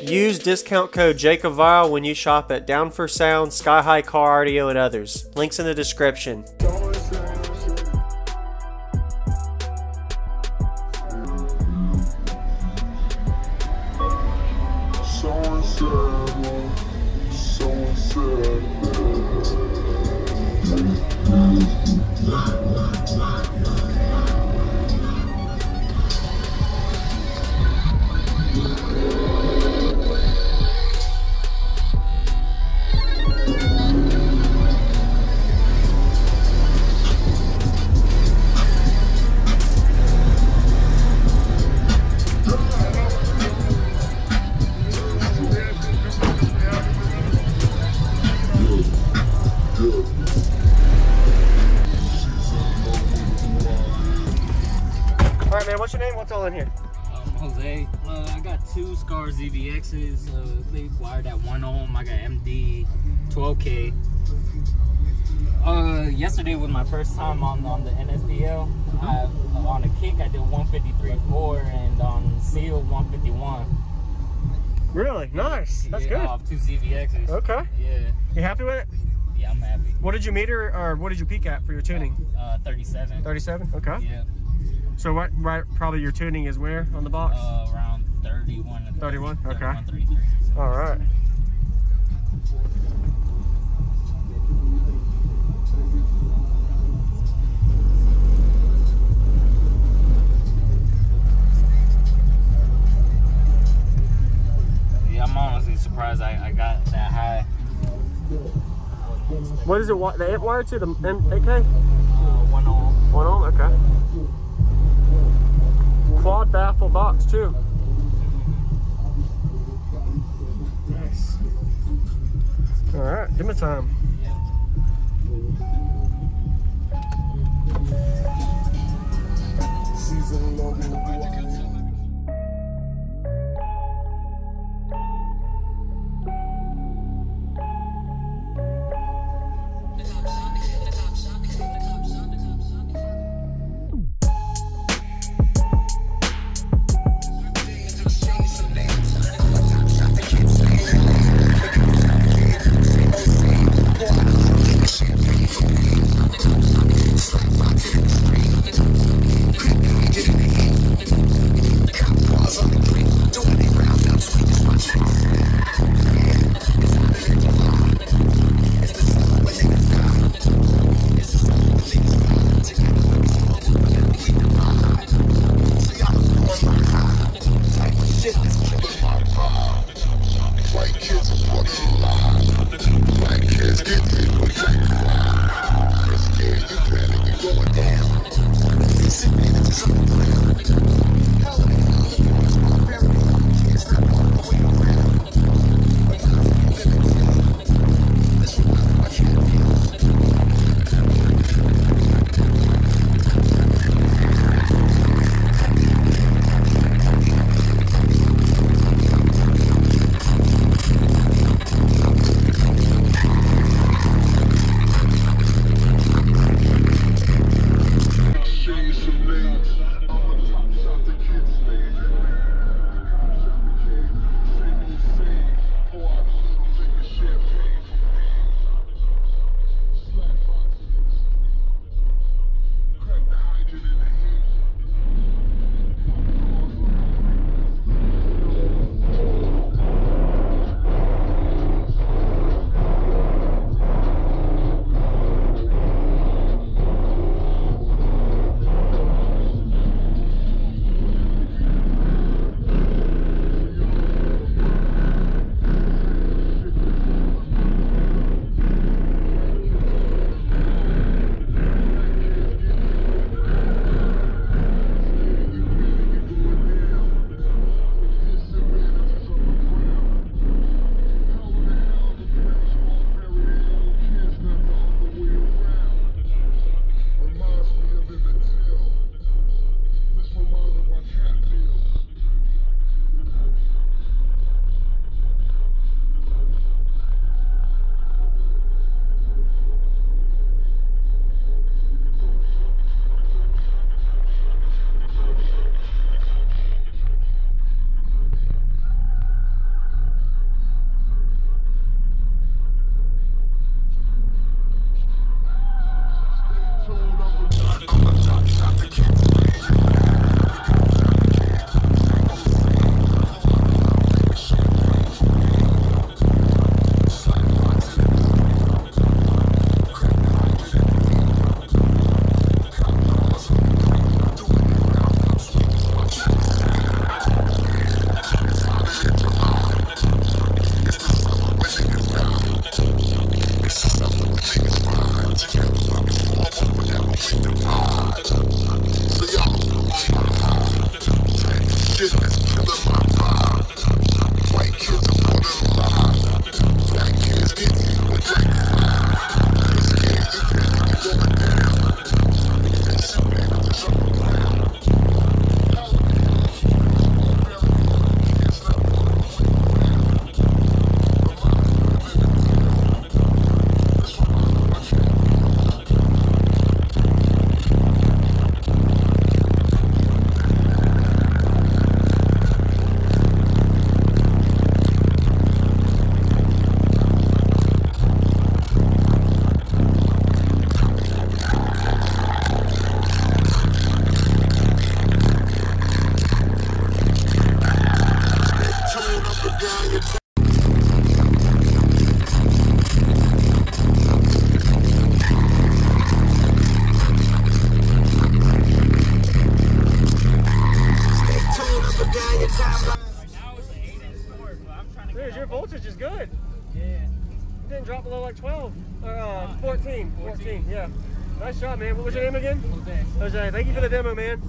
Use discount code JACOBVILE when you shop at Down for Sound, Sky High Car Audio, and others. Links in the description. Alright man, what's your name? What's all in here? Jose. I got two skar ZVXs. They wired at 1 ohm. I got MD 12K. Yesterday was my first time on the NSDL. On a kick I did 153.4 and on seal 151. Really? Nice. That's good. Off two ZVXs. Okay. Yeah. You happy with it? Yeah, I'm happy. What did you meter or what did you peak at for your tuning? 37. 37? Okay. Yeah. So what, right, probably your tuning is where on the box? Around 31. 31? Okay. 31, 33. All right. Yeah, I'm honestly surprised I got that high. What is it, the amp wire to the AK? 1 ohm. 1 ohm, okay. Quad baffle box too. Nice. All right, give me time. drop below like 12 or 14. 14, yeah. Nice job, man. What was your name again? Jose. Jose, thank you for the demo, man.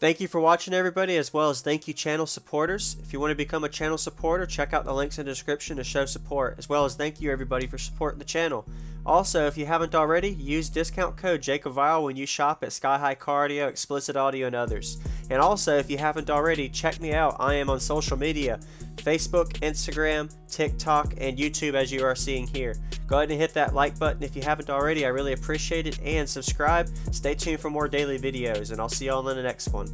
Thank you for watching, everybody, as well as thank you channel supporters. If you want to become a channel supporter, check out the links in the description to show support, as well as thank you everybody for supporting the channel. Also, if you haven't already, use discount code JACOBVILE when you shop at Sky High Cardio, Explicit Audio, and others. And also, if you haven't already, check me out. I am on social media, Facebook, Instagram, TikTok, and YouTube, as you are seeing here. Go ahead and hit that like button if you haven't already. I really appreciate it. And subscribe. Stay tuned for more daily videos, and I'll see you all in the next one.